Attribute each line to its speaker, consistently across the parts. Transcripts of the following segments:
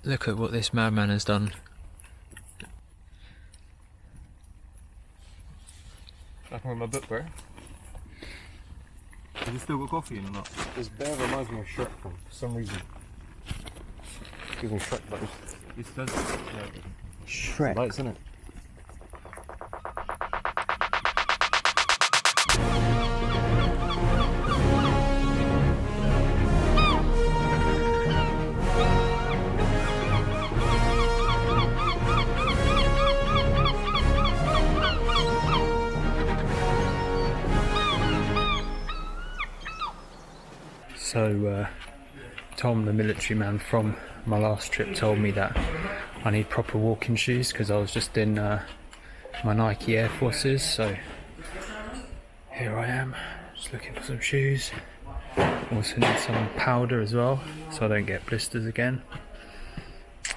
Speaker 1: Look at what this madman has done.
Speaker 2: I can read my book, bro. Has he still got coffee in or not?
Speaker 3: This bear reminds me of Shrek for some reason. Gives me Shrek vibes.
Speaker 2: It does.
Speaker 3: Shrek. Lights, isn't it?
Speaker 1: So, Tom, the military man from my last trip, told me that I need proper walking shoes because I was just in my Nike Air Forces. So here I am, just looking for some shoes. Also need some powder as well, so I don't get blisters again.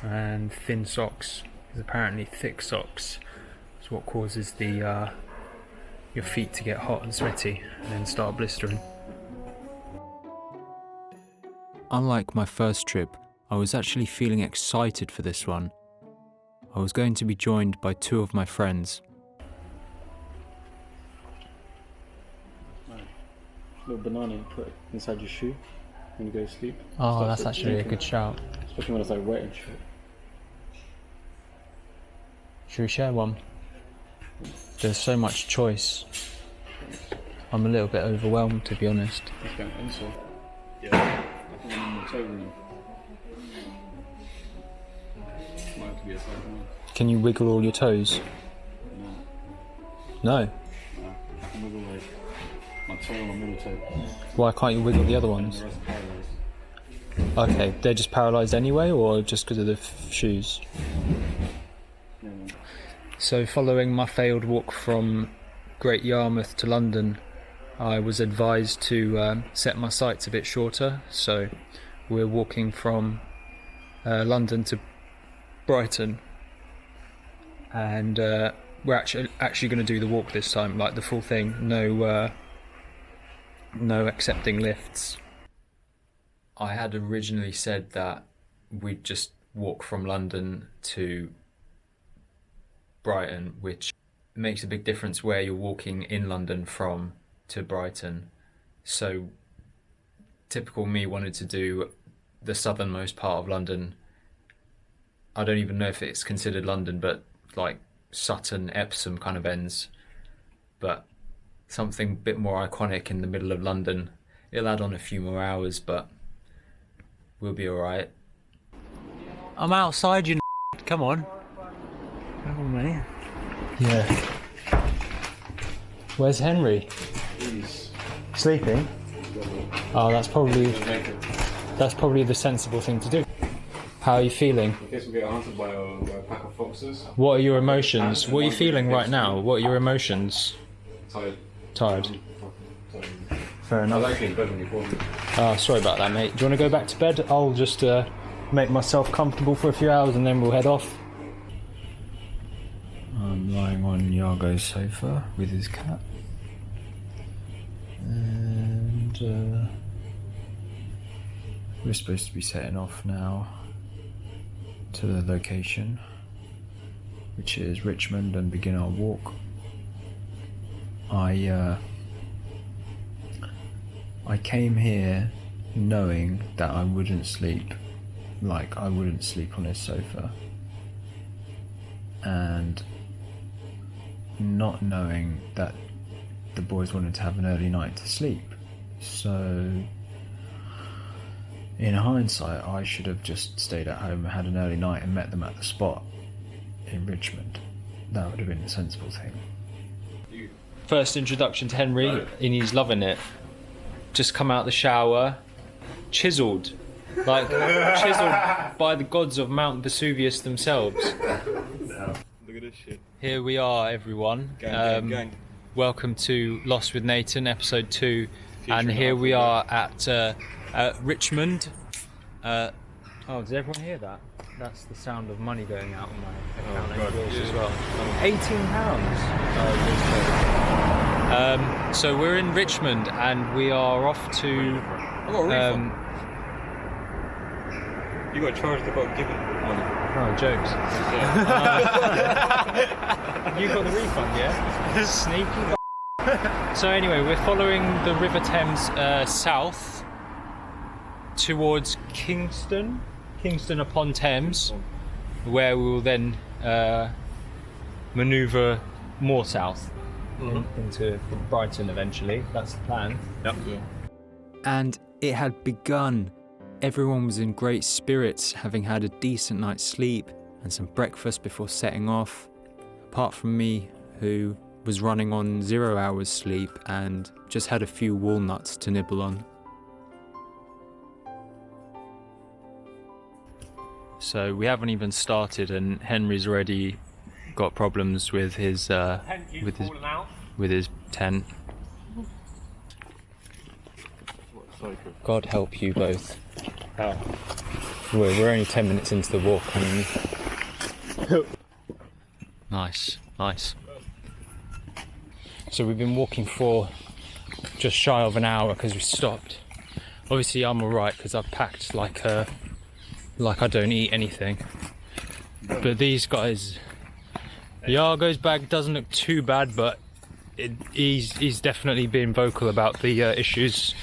Speaker 1: And thin socks, because apparently thick socks is what causes the your feet to get hot and sweaty and then start blistering. Unlike my first trip, I was actually feeling excited for this one. I was going to be joined by two of my friends.
Speaker 3: Little banana, you put it inside your shoe when you go to sleep.
Speaker 1: Oh, that's actually a good shout.
Speaker 3: Especially when it's like wet and shit.
Speaker 1: Should we share one? There's so much choice. I'm a little bit overwhelmed, to be honest.
Speaker 3: It's going insole. Yeah. I think I'm in the toe room. Might have to be a side one.
Speaker 1: Can you wiggle all your toes? No? No?
Speaker 3: I can wiggle like my toe and my middle toe.
Speaker 1: Why can't you wiggle the other ones?
Speaker 3: The rest are paralysed.
Speaker 1: Okay, they're just paralysed anyway, or just because of the shoes?
Speaker 3: Yeah, man.
Speaker 1: So following my failed walk from Great Yarmouth to London, I was advised to set my sights a bit shorter, so we're walking from London to Brighton, and we're actually going to do the walk this time, like the full thing, no accepting lifts. I had originally said that we'd just walk from London to Brighton, which makes a big difference where you're walking in London from to Brighton. So typical me wanted to do the southernmost part of London. I don't even know if it's considered London, but like Sutton, Epsom kind of ends, but something a bit more iconic in the middle of London. It'll add on a few more hours, but we'll be alright. I'm outside, you come on.
Speaker 3: Come on, mate.
Speaker 1: Yeah. Where's Henry?
Speaker 3: He's
Speaker 1: Sleeping? Oh, that's probably the sensible thing to do. How are you feeling?
Speaker 3: I guess we'll get answered by a pack of foxes.
Speaker 1: What are your emotions? What are you feeling right now? What are your emotions?
Speaker 3: Tired.
Speaker 1: Tired. Fair
Speaker 3: I was
Speaker 1: enough.
Speaker 3: actually in bed when you called me.
Speaker 1: Oh, sorry about that, mate. Do you want to go back to bed? I'll just make myself comfortable for a few hours and then we'll head off. I'm lying on Yago's sofa with his cat. And we're supposed to be setting off now to the location, which is Richmond, and begin our walk. I came here knowing that I wouldn't sleep, like I wouldn't sleep on his sofa, and not knowing that the boys wanted to have an early night to sleep. So in hindsight, I should have just stayed at home and had an early night and met them at the spot in Richmond. That would have been a sensible thing. First introduction to Henry, and he's loving it. Just come out the shower, chiselled by the gods of Mount Vesuvius themselves.
Speaker 2: Look at this shit.
Speaker 1: Here we are, everyone.
Speaker 2: Gang.
Speaker 1: Welcome to Lost With Natan, episode 2, and here we are at Richmond. Oh, does everyone hear that? That's the sound of money going out on my account. As well. £18. So we're in Richmond and we are off to
Speaker 2: You got charged about giving money.
Speaker 1: Oh, jokes.
Speaker 2: Yeah.
Speaker 1: You got the refund, yeah? Sneaky. So anyway, we're following the River Thames south towards Kingston upon Thames, where we will then manoeuvre more south into Brighton eventually. That's the plan.
Speaker 2: Yep.
Speaker 1: And it had begun. Everyone was in great spirits, having had a decent night's sleep and some breakfast before setting off, apart from me, who was running on 0 hours sleep and just had a few walnuts to nibble on. So we haven't even started and Henry's already got problems with his tent. God help you both.
Speaker 2: How?
Speaker 1: We're only 10 minutes into the walk. Nice. So we've been walking for just shy of an hour because we stopped. Obviously I'm alright because I've packed like I don't eat anything. But these guys, Iago's bag doesn't look too bad, but he's definitely been vocal about the issues.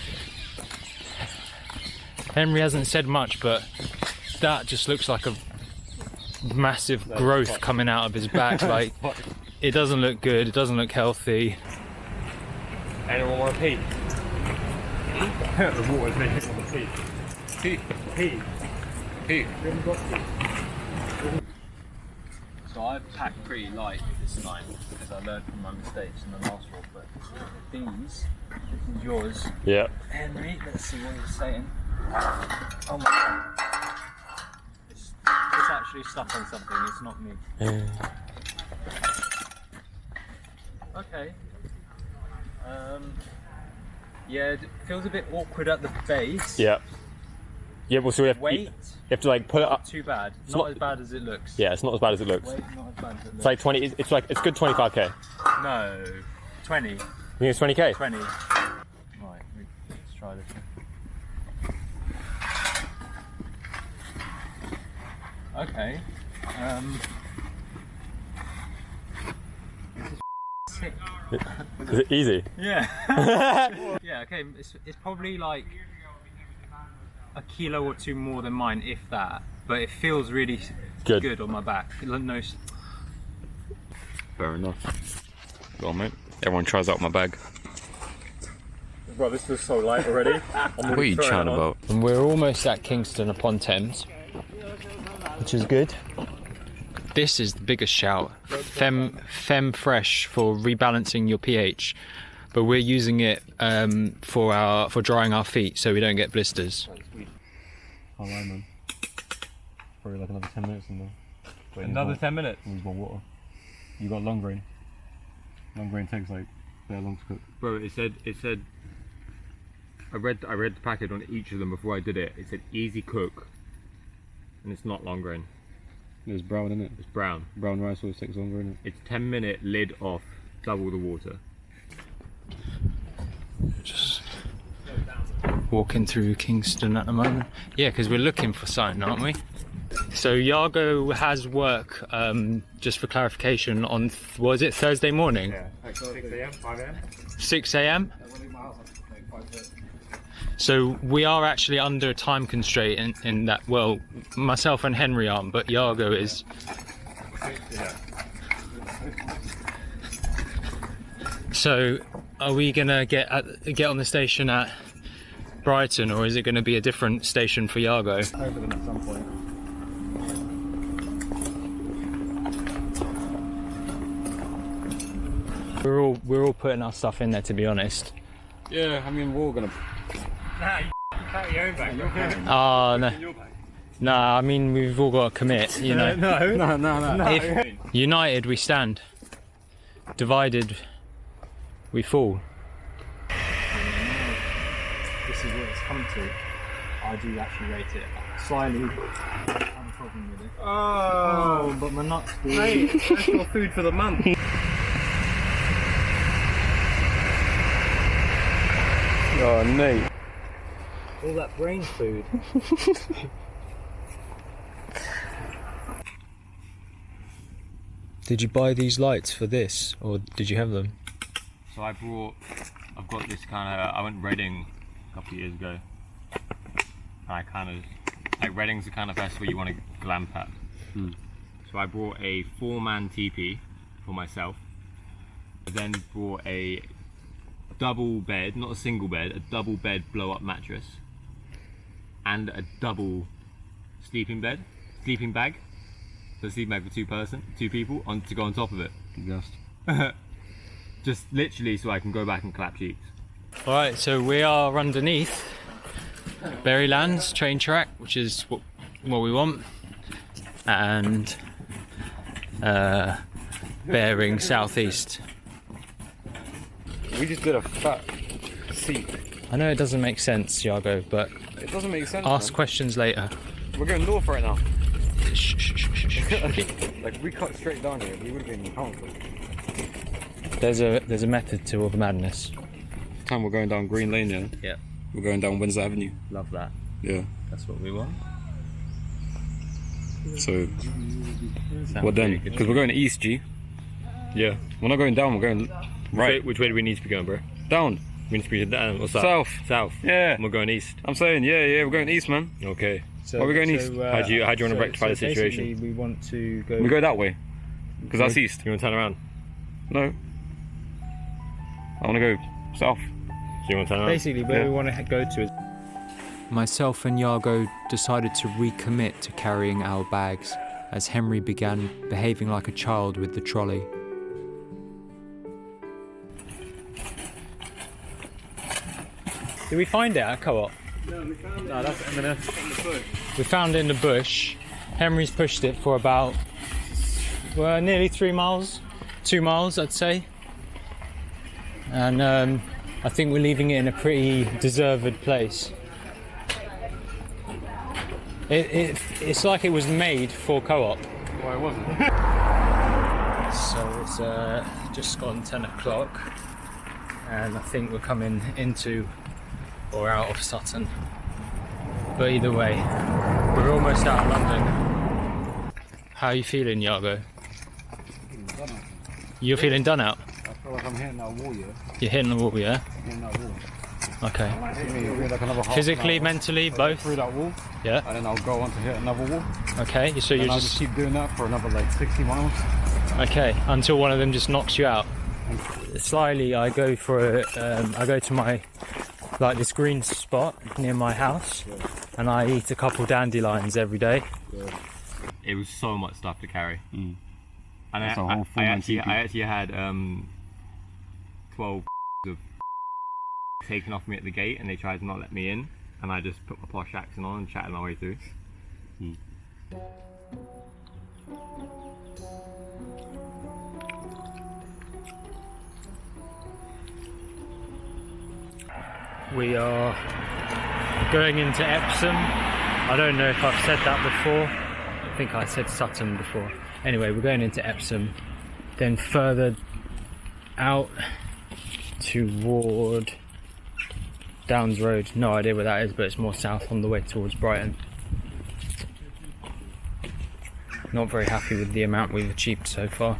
Speaker 1: Henry hasn't said much, but that just looks like a massive growth coming out of his back. Like, it doesn't look good, it doesn't look healthy.
Speaker 2: Anyone want to pee? The water's making me want to pee. Pee.
Speaker 1: So I packed pretty light this time because I learned from my mistakes in the last walk, but this is yours.
Speaker 2: Yeah.
Speaker 1: Henry, let's see what he's saying. Oh my god. It's actually stuck on something, it's not me. Okay. Yeah, it feels a bit awkward at the base.
Speaker 2: Yeah. Yeah, well, so we have,
Speaker 1: Weight?
Speaker 2: you have to like pull it up.
Speaker 1: Too bad. Not as bad as it looks.
Speaker 2: Yeah, it's not as bad as it looks.
Speaker 1: Weight, not as bad as it looks.
Speaker 2: It's like 20, it's good 25k.
Speaker 1: No. 20.
Speaker 2: You think it's 20k?
Speaker 1: 20. Right, let's try this one. Okay. This is sick.
Speaker 2: Is it easy?
Speaker 1: Yeah. Yeah, okay, it's probably like a kilo or two more than mine, if that. But it feels really good on my back. No.
Speaker 2: Fair enough. Go on, mate. Everyone tries out my bag.
Speaker 3: Bro, this was so light already.
Speaker 2: What are you chatting about?
Speaker 1: And we're almost at Kingston upon Thames, which is good. This is the biggest shout. Fem Fresh for rebalancing your pH, but we're using it for drying our feet so we don't get blisters.
Speaker 3: Alright, man. Probably like another 10 minutes in there.
Speaker 2: Another 10 minutes?
Speaker 3: Use more water. You got long grain. Long grain takes like very long to cook.
Speaker 2: Bro, it said. I read the packet on each of them before I did it. It said easy cook, and it's not long grain.
Speaker 3: It's brown, isn't it?
Speaker 2: It's brown.
Speaker 3: Brown rice always takes longer, isn't it?
Speaker 2: It's 10-minute lid off, double the water.
Speaker 1: Just walking through Kingston at the moment. Yeah, because we're looking for something, aren't we? So Iago has work, just for clarification, on, was it Thursday morning?
Speaker 3: Yeah, like 6 a.m, 5 a.m.
Speaker 1: 6 a.m? So we are actually under a time constraint in that, well, myself and Henry aren't, but Iago is. So are we gonna get on the station at Brighton, or is it gonna be a different station for Iago?
Speaker 3: Over them at some point.
Speaker 1: We're all putting our stuff in there, to be honest.
Speaker 3: Yeah, I mean, we're all gonna.
Speaker 2: Nah, you carry your own bag.
Speaker 1: Oh no. No, I mean we've all got to commit, you know.
Speaker 3: No.
Speaker 1: If united we stand, divided we fall. This is what it's come to. I do actually rate it slightly. I have a problem with it.
Speaker 2: Oh,
Speaker 1: But my nuts.
Speaker 2: mate, that's your food for the month.
Speaker 3: Oh, Nate.
Speaker 1: All that brain food. Did you buy these lights for this, or did you have them?
Speaker 2: So I've got this kind of, I went Reading a couple of years ago. I kind of, like Reading's the kind of festival you want to glamp at. So I brought a 4-man teepee for myself. I then brought a double bed, not a single bed, a double bed blow up mattress. And a double sleeping bag. So a sleeping bag for two people to go on top of it.
Speaker 3: Yes.
Speaker 2: Just literally so I can go back and clap cheeks.
Speaker 1: Alright, so we are underneath BERRYLANDS train track, which is what we want, and bearing southeast.
Speaker 3: We just did a fat seat.
Speaker 1: I know it doesn't make sense, Iago, but
Speaker 3: It doesn't make sense.
Speaker 1: ask
Speaker 3: man.
Speaker 1: questions later.
Speaker 3: We're going north right now.
Speaker 1: Shh, shh, shh, shh, shh.
Speaker 3: Like we cut straight down here, we would have been counted.
Speaker 1: There's a method to all the madness.
Speaker 3: Time we're going down Green Lane, yeah.
Speaker 1: Yeah,
Speaker 3: We're going down Windsor Avenue.
Speaker 1: love that.
Speaker 3: Yeah.
Speaker 1: That's what we want.
Speaker 3: So
Speaker 1: Sounds
Speaker 3: what then?
Speaker 1: really good.
Speaker 3: Because we're going east, G.
Speaker 2: Yeah.
Speaker 3: We're not going down. We're going right.
Speaker 2: Which way do we need to be going, bro?
Speaker 3: Down.
Speaker 2: We need to be down or south?
Speaker 3: South.
Speaker 2: South.
Speaker 3: Yeah.
Speaker 2: We're going east.
Speaker 3: I'm saying, yeah, we're going east, man.
Speaker 2: Okay.
Speaker 1: So,
Speaker 3: Why are we going east?
Speaker 2: How do you want to rectify the situation?
Speaker 1: Basically, we want to go.
Speaker 3: We go that way. Because that's east.
Speaker 2: You want to turn around?
Speaker 3: No. I want to go south.
Speaker 2: So you want to turn around?
Speaker 1: Basically, where
Speaker 3: Yeah.
Speaker 1: we want to go to is. Myself and Iago decided to recommit to carrying our bags, as Henry began behaving like a child with the trolley. Did we find it at Co-op?
Speaker 3: No, we found no, that's M&S.
Speaker 1: We found it in the bush. Henry's pushed it for about, well, nearly 3 miles, 2 miles, I'd say. And I think we're leaving it in a pretty deserved place. It's like it was made for Co-op.
Speaker 3: Well, it wasn't.
Speaker 1: So it's just gone 10 o'clock, and I think we're coming into or out of Sutton. But either way, we're almost out of London. How are you feeling, Iago? You're feeling done out?
Speaker 3: I feel like I'm hitting that wall, yeah.
Speaker 1: You're hitting the wall, yeah?
Speaker 3: Hitting that wall.
Speaker 1: Okay.
Speaker 3: Like another half
Speaker 1: Physically,
Speaker 3: an hour
Speaker 1: mentally, both?
Speaker 3: through that wall,
Speaker 1: Yeah.
Speaker 3: and then I'll go on to hit another wall.
Speaker 1: Okay, so
Speaker 3: And
Speaker 1: you're
Speaker 3: I'll just keep doing that for another like 60 miles.
Speaker 1: okay, until one of them just knocks you out. Slyly, I go for I go to my this green spot near my house, and I eat a couple dandelions every day.
Speaker 2: It was so much stuff to carry. And
Speaker 3: That's a whole
Speaker 2: I
Speaker 3: full-man
Speaker 2: actually
Speaker 3: teepee.
Speaker 2: had 12 of taken off me at the gate, and they tried to not let me in, and I just put my posh accent on and chatted my way through.
Speaker 1: We are going into Epsom. I don't know if I've said that before. I think I said Sutton before. Anyway, we're going into Epsom, then further out toward Downs Road. No idea where that is, but it's more south on the way towards Brighton. Not very happy with the amount we've achieved so far.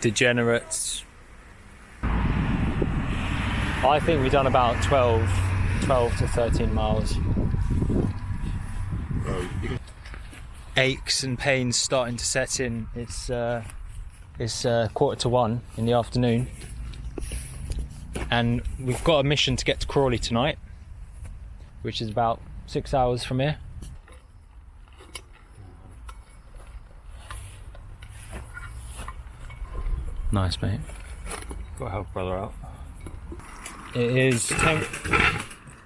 Speaker 1: Degenerates. I think we've done about 12 to 13 miles. Aches and pains starting to set in. It's 1:45 in the afternoon, and we've got a mission to get to Crawley tonight, which is about 6 hours from here. Nice, mate.
Speaker 2: Got to help brother out.
Speaker 1: It is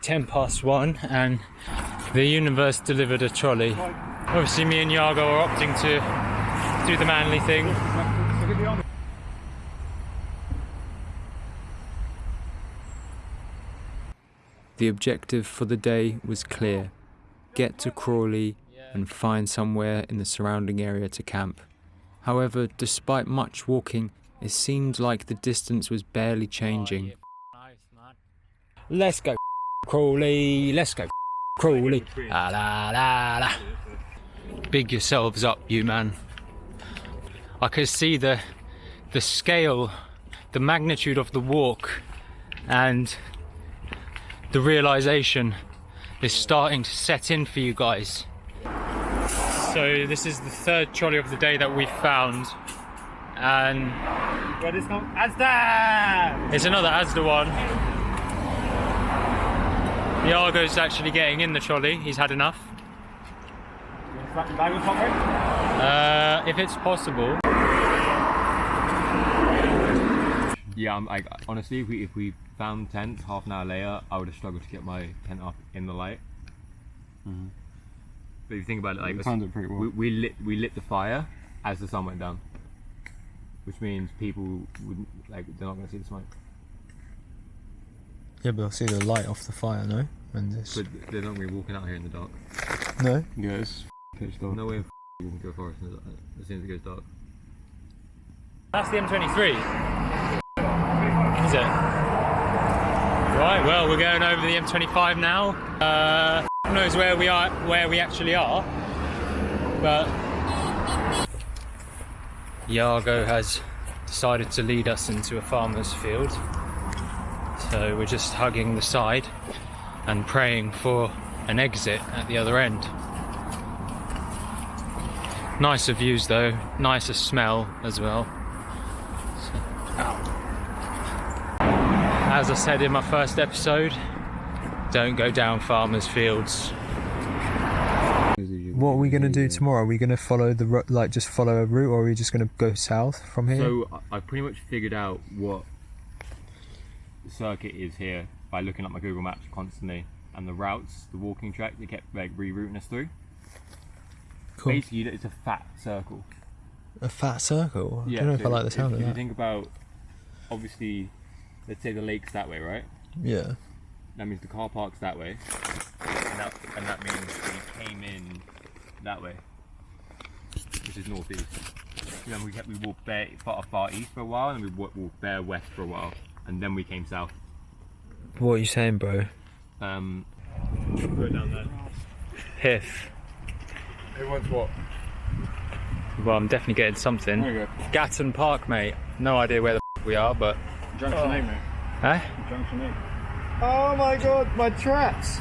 Speaker 1: 10 past 1, and the universe delivered a trolley. Obviously me and Iago are opting to do the manly thing. The objective for the day was clear: get to Crawley and find somewhere in the surrounding area to camp. However, despite much walking, it seemed like the distance was barely changing. Let's go Crawley, let's go Crawley. La la la la. Big yourselves up, you man. I could see the scale, the magnitude of the walk, and the realization is starting to set in for you guys. So this is the third trolley of the day that we've found, and
Speaker 2: Where is come? Asda!
Speaker 1: it's another Asda one. Iago's actually getting in the trolley, he's had enough.
Speaker 2: Bag with popcorn?
Speaker 1: If it's possible.
Speaker 2: Yeah, honestly, if we found tents half an hour later, I would have struggled to get my tent up in the light.
Speaker 3: Mhm.
Speaker 2: But if you think about it, like
Speaker 3: We timed it pretty well.
Speaker 2: we lit the fire as the sun went down, which means people wouldn't, like, they're not going to see the smoke.
Speaker 4: Yeah, but I'll see the light off the fire, no? And this.
Speaker 2: But they're not going to be walking out here in the dark.
Speaker 4: No?
Speaker 3: Yeah, it's pitch dark.
Speaker 2: No way of walking through a forest as soon as it goes dark.
Speaker 1: That's the M23. Is it? Right, well, we're going over the M25 now. Who knows where we actually are, but Iago has decided to lead us into a farmer's field. So we're just hugging the side and praying for an exit at the other end. Nicer views though, nicer smell as well. As I said in my first episode, don't go down farmers' fields.
Speaker 4: What are we going to do tomorrow? Are we going to follow just follow a route, or are we just going to go south from here?
Speaker 2: So I pretty much figured out what the circuit is here by looking at my Google Maps constantly, and the routes, the walking track, they kept like rerouting us through.
Speaker 4: Cool.
Speaker 2: Basically, it's a fat circle.
Speaker 4: A fat circle? I
Speaker 2: Yeah,
Speaker 4: don't know if I
Speaker 2: so
Speaker 4: like the sound of
Speaker 2: if you
Speaker 4: that.
Speaker 2: think about, obviously, let's say the lake's that way, right?
Speaker 4: Yeah.
Speaker 2: That means the car park's that way, and that means we came in that way, which is northeast. And then we walked far east for a while, and we walked bare west for a while, and then we came south.
Speaker 4: What are you saying, bro?
Speaker 2: Put it down there.
Speaker 1: Piff.
Speaker 3: Who wants what?
Speaker 1: Well, I'm definitely getting something.
Speaker 3: There you go.
Speaker 1: Gatton Park, mate. No idea where the we are, but...
Speaker 3: Junction 8, mate.
Speaker 1: Eh?
Speaker 3: Junction 8.
Speaker 4: Oh my god, my traps!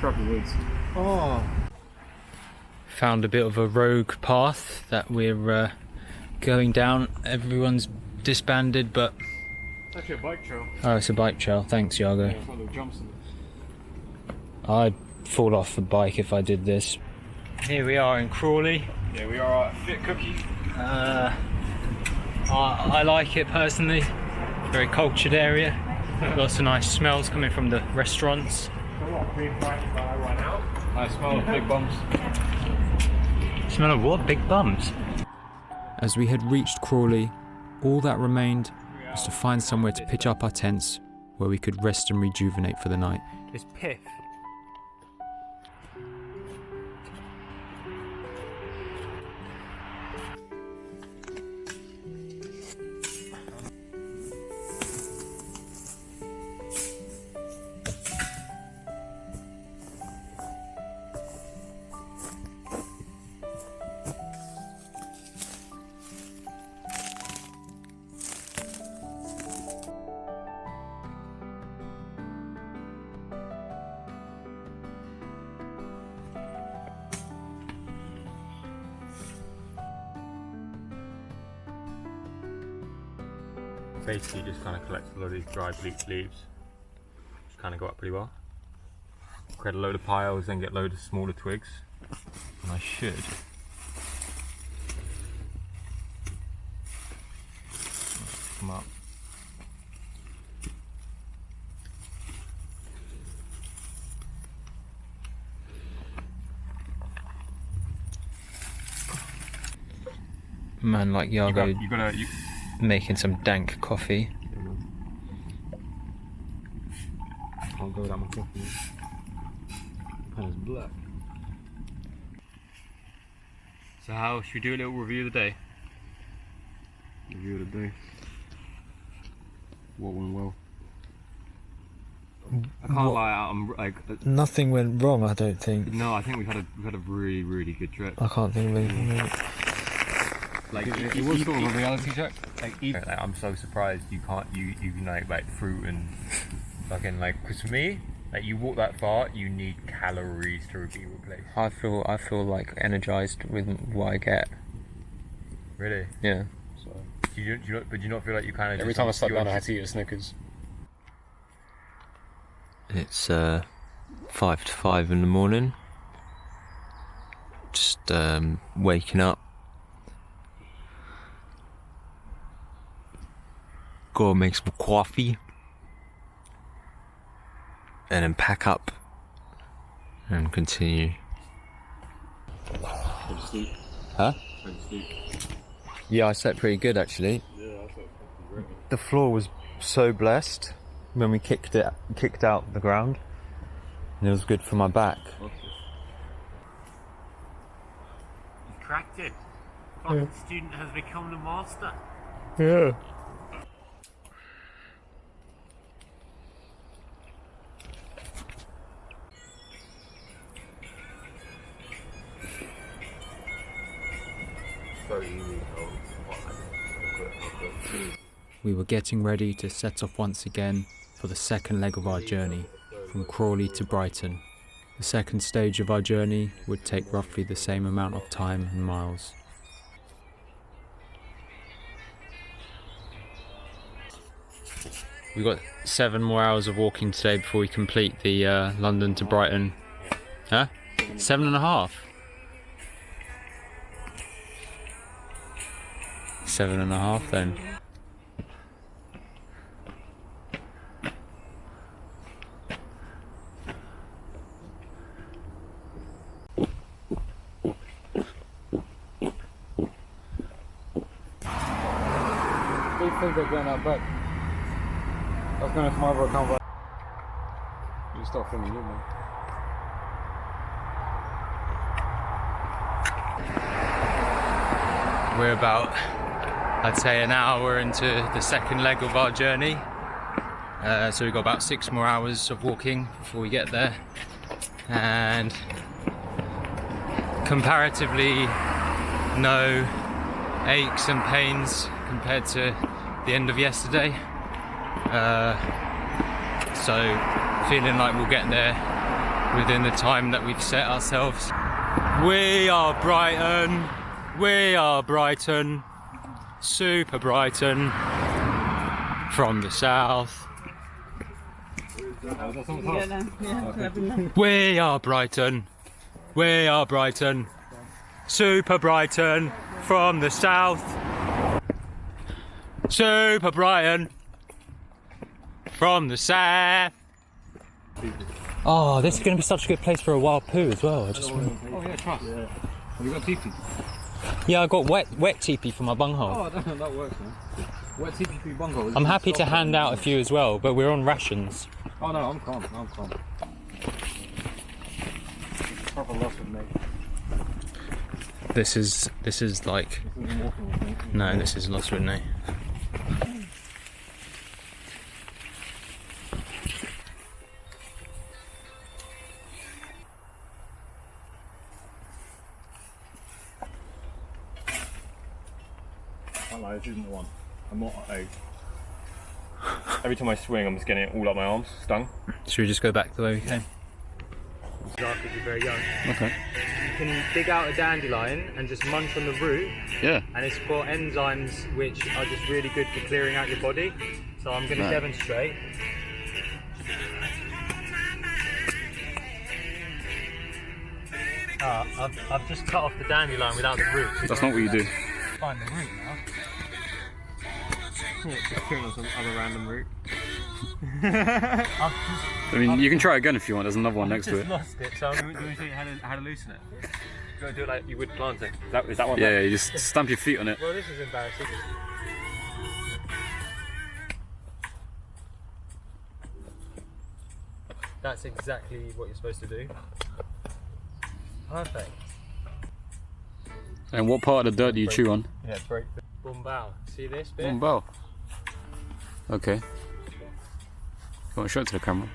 Speaker 3: Trapper Woods.
Speaker 4: Oh.
Speaker 1: Found a bit of a rogue path that we're going down. Everyone's disbanded, but...
Speaker 3: It's actually a bike trail.
Speaker 1: Oh, it's a bike trail. Thanks, Iago.
Speaker 3: Yeah, it's got little jumps in it.
Speaker 1: I'd fall off the bike if I did this. Here we are in Crawley.
Speaker 3: Yeah, we are at Fit Cookie.
Speaker 1: I like it personally. Very cultured area. Lots of nice smells coming from the restaurants.
Speaker 3: I smell big bums.
Speaker 1: Smell of what? Big bums.
Speaker 5: As we had reached Crawley, all that remained was to find somewhere to pitch up our tents where we could rest and rejuvenate for the night.
Speaker 1: It's Piff.
Speaker 2: Basically, just kind of collected a load of these dry bleached leaves, which kind of go up pretty well. Create a load of piles, then get a load of smaller twigs, and I should come up.
Speaker 1: Man like Iago
Speaker 2: You gotta.
Speaker 1: making some dank coffee.
Speaker 3: Can't go without my coffee. Pen is black.
Speaker 2: So how should we do a little review of the day?
Speaker 3: Review of the day. What went well?
Speaker 2: I can't lie, I'm like.
Speaker 4: Nothing went wrong, I don't think.
Speaker 2: No, I think we've had a really, really good trip.
Speaker 4: I can't think of anything.
Speaker 2: Like it was sort of a reality check. Like I'm so surprised you can't you can like fruit and fucking like, because for me, like you walk that far, you need calories to be replaced.
Speaker 1: I feel like energized with what I get.
Speaker 2: Really?
Speaker 1: Yeah.
Speaker 2: So do you not feel like you kind of
Speaker 3: Every time I sat down, I had to eat a Snickers.
Speaker 1: It's 5 to 5 in the morning. Just waking up. Go make some coffee. And then pack up. And continue. Huh? Yeah, I slept pretty good actually.
Speaker 3: Yeah, I slept great.
Speaker 1: The floor was so blessed when we kicked out the ground, and it was good for my back.
Speaker 2: You cracked it. Fucking student has become the master.
Speaker 1: Yeah.
Speaker 5: We were getting ready to set off once again for the second leg of our journey, from Crawley to Brighton. The second stage of our journey would take roughly the same amount of time and miles.
Speaker 1: We've got 7 more hours of walking today before we complete the London to Brighton. Huh? 7.5? 7.5 then.
Speaker 3: They think they're going out back. I was going to tomorrow, but I can't back. You start filming, didn't you?
Speaker 1: We're about, I'd say, an hour into the second leg of our journey. So we've got about 6 more hours of walking before we get there. And comparatively, no aches and pains compared to the end of yesterday. So feeling like we'll get there within the time that we've set ourselves. We are Brighton. We are Brighton, super Brighton, from the south. We are Brighton, we are Brighton, super Brighton, from the south. Super Brighton, from the south. Oh, this is going to be such a good place for a wild poo as well.
Speaker 2: Oh yeah, trust. Yeah. Have you got teepee?
Speaker 1: Yeah, I got wet teepee for my bunghole.
Speaker 2: Oh, that works, man. Wet teepee for your bunghole.
Speaker 1: I'm happy to hand out a few as well, but we're on rations.
Speaker 2: Oh no, I'm calm. Proper Lost With Natan.
Speaker 1: This is like, no, this is Lost With Natan.
Speaker 2: This isn't the one. I'm not every time I swing, I'm just getting it all up my arms, stung.
Speaker 1: Should we just go back the way we came?
Speaker 2: After you're very young.
Speaker 1: Okay.
Speaker 2: You can dig out a dandelion and just munch on the root.
Speaker 1: Yeah.
Speaker 2: And it's got enzymes which are just really good for clearing out your body. So I'm going to demonstrate. I've just cut off the dandelion without the root.
Speaker 3: That's not what you do.
Speaker 2: Find the root now. Yeah, just killing on some other random root.
Speaker 3: I mean, you can try again if you want. There's another one next to it.
Speaker 2: Lost it. So I'm going to show you how to loosen it. You got to do it like you would planting. Is that one?
Speaker 3: Yeah, you just stamp your feet on it.
Speaker 2: Well, this is embarrassing. That's exactly what you're supposed to do. Perfect.
Speaker 3: And what part of the dirt do you chew on?
Speaker 2: Yeah, break. Bombao. See this bit?
Speaker 3: Bombao. Okay. Go on, show it to the camera.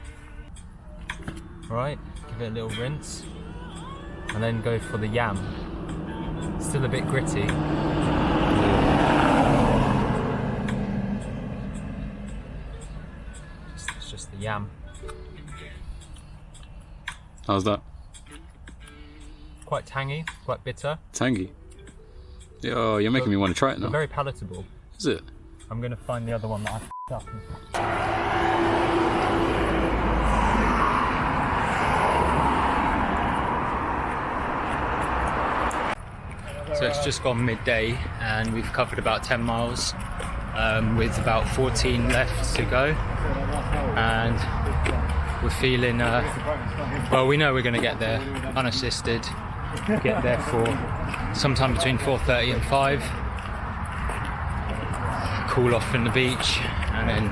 Speaker 2: Right, give it a little rinse. And then go for the yam. Still a bit gritty.
Speaker 1: It's just the yam.
Speaker 6: How's that?
Speaker 1: Quite tangy, quite bitter.
Speaker 6: Tangy. Oh, you're making me want to try it now.
Speaker 1: Very palatable.
Speaker 6: Is it?
Speaker 1: I'm gonna find the other one that I f***ed up. So it's just gone midday and we've covered about 10 miles with about 14 left to go, and we're feeling, well, we know we're going to get there unassisted, get there for sometime between 4:30 and 5, cool off in the beach and then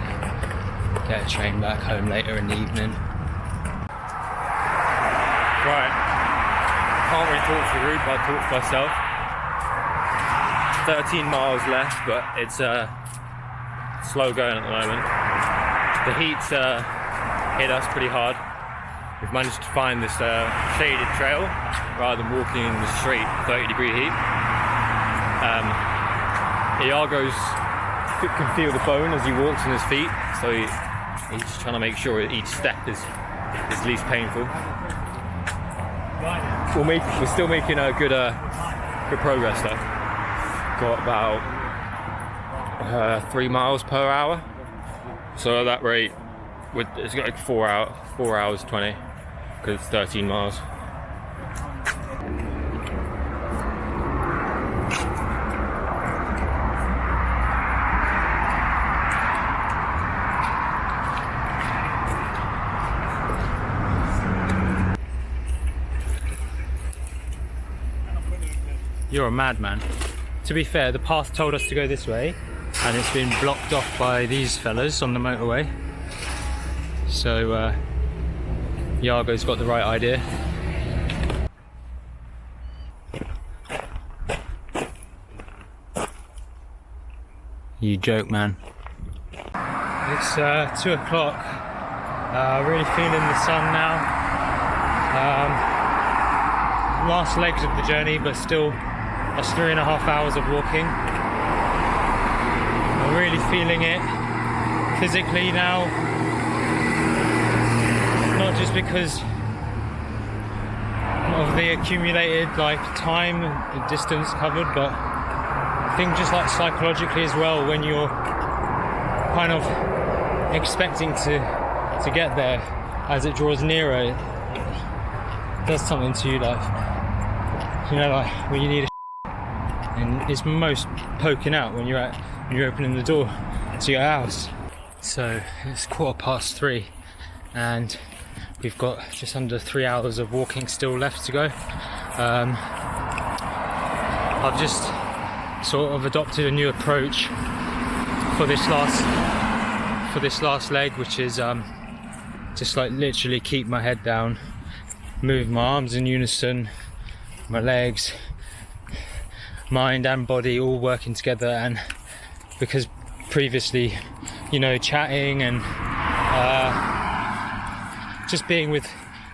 Speaker 1: get a train back home later in the evening. Right, can't really talk to the route, but I'll talk to myself. 13 miles left, but it's slow going at the moment. The heat's hit us pretty hard. We've managed to find this shaded trail rather than walking in the straight 30-degree heat. Iago's can feel the bone as he walks on his feet, so he's trying to make sure each step is least painful. We're still making good progress though. Got about 3 miles per hour, so at that rate it's got like 4 hours 20 because it's 13 miles. You're a madman. To be fair, the path told us to go this way and it's been blocked off by these fellas on the motorway. So Iago's got the right idea. You joke, man. It's 2 o'clock. Really feeling the sun now. Last legs of the journey, but still that's 3.5 hours of walking. I'm really feeling it physically now. Not just because of the accumulated time and distance covered, but I think just psychologically as well, when you're kind of expecting to get there, as it draws nearer, it does something to you, when you need a and it's most poking out when you're opening the door to your house. So it's 3:15 and we've got just under 3 hours of walking still left to go. I've just sort of adopted a new approach for this last leg, which is just literally keep my head down, move my arms in unison, my legs, mind and body all working together. And because previously, chatting and just being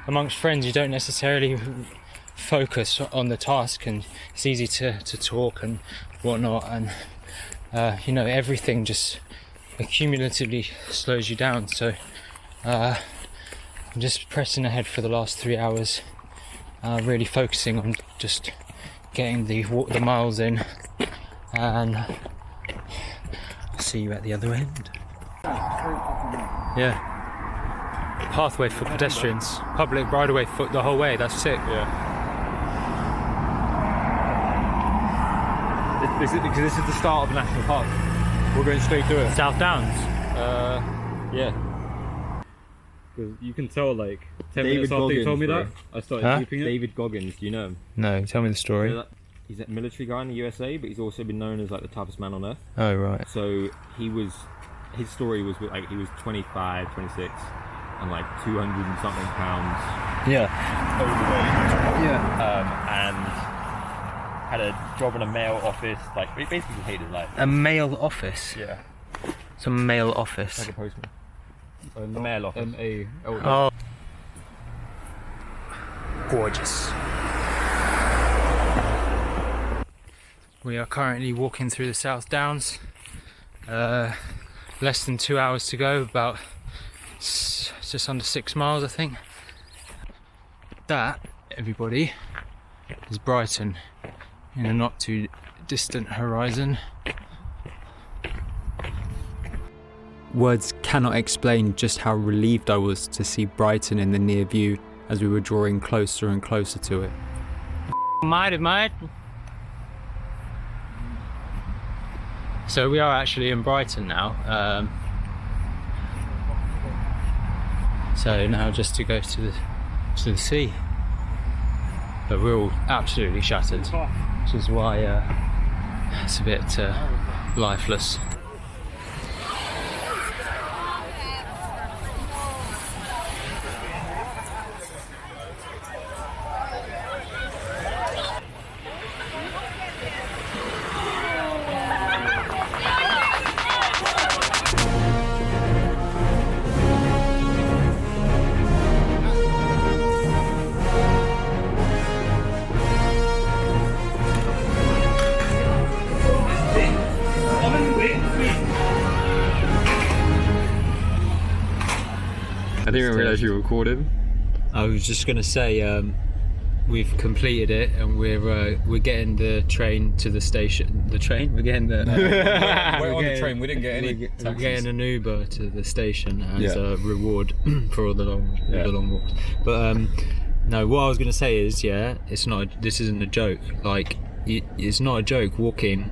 Speaker 1: amongst friends, you don't necessarily focus on the task, and it's easy to talk and whatnot, and everything just accumulatively slows you down. So I'm just pressing ahead for the last 3 hours, really focusing on just getting the miles in, and I'll see you at the other end. Yeah, pathway for pedestrians, public bridleway foot the whole way. That's sick.
Speaker 2: Yeah. Because this is the start of a national park. We're going straight through it.
Speaker 1: South Downs.
Speaker 2: Yeah. Because you can tell 10 minutes after you told me that, I started keeping it. David Goggins, do you know him?
Speaker 1: No, tell me the story.
Speaker 2: He's a military guy in the USA, but he's also been known as the toughest man on earth.
Speaker 1: Oh right.
Speaker 2: So his story was he was 25, 26, and 200 and something pounds.
Speaker 1: Yeah.
Speaker 2: Overweight.
Speaker 1: Yeah.
Speaker 2: And had a job in a mail office. He basically hated life.
Speaker 1: A mail office.
Speaker 2: Yeah.
Speaker 1: Some mail office.
Speaker 2: Like a postman. A mail office. M-A-L.
Speaker 1: Oh. Gorgeous. We are currently walking through the South Downs. Less than 2 hours to go, about just under 6 miles, I think. That, everybody, is Brighton in a not too distant horizon.
Speaker 5: Words cannot explain just how relieved I was to see Brighton in the near view as we were drawing closer and closer to it.
Speaker 1: Mate. So we are actually in Brighton now. So now just to go to the sea. But we're all absolutely shattered, which is why it's a bit lifeless.
Speaker 6: I didn't even realise you were recording.
Speaker 1: I was just gonna say we've completed it and we're getting the train to the station. The train? We're getting the
Speaker 6: We're on the train. We didn't get any taxis.
Speaker 1: We're getting an Uber to the station as a reward for all the long walks. But no, what I was gonna say is, this isn't a joke. Like, it's not a joke walking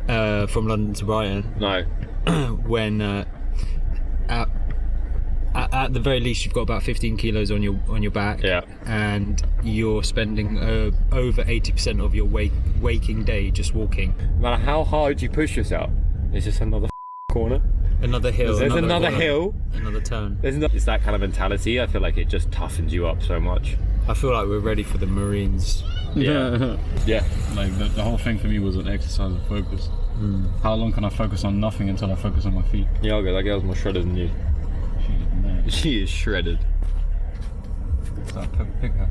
Speaker 1: from London to Brighton.
Speaker 6: No.
Speaker 1: When at the very least you've got about 15 kilos on your back, and you're spending over 80% of your waking day just walking.
Speaker 6: No matter how hard you push yourself, it's just another corner.
Speaker 1: Another hill.
Speaker 6: There's another
Speaker 1: corner,
Speaker 6: hill.
Speaker 1: Another turn.
Speaker 6: It's that kind of mentality. I feel like it just toughens you up so much.
Speaker 1: I feel like we're ready for the Marines.
Speaker 6: Yeah. Yeah.
Speaker 3: Like the whole thing for me was an exercise of focus. How long can I focus on nothing until I focus on my feet?
Speaker 6: Yeah, okay, that girl's more shredded than you.
Speaker 3: She's mad.
Speaker 6: She is shredded.
Speaker 3: So pick her.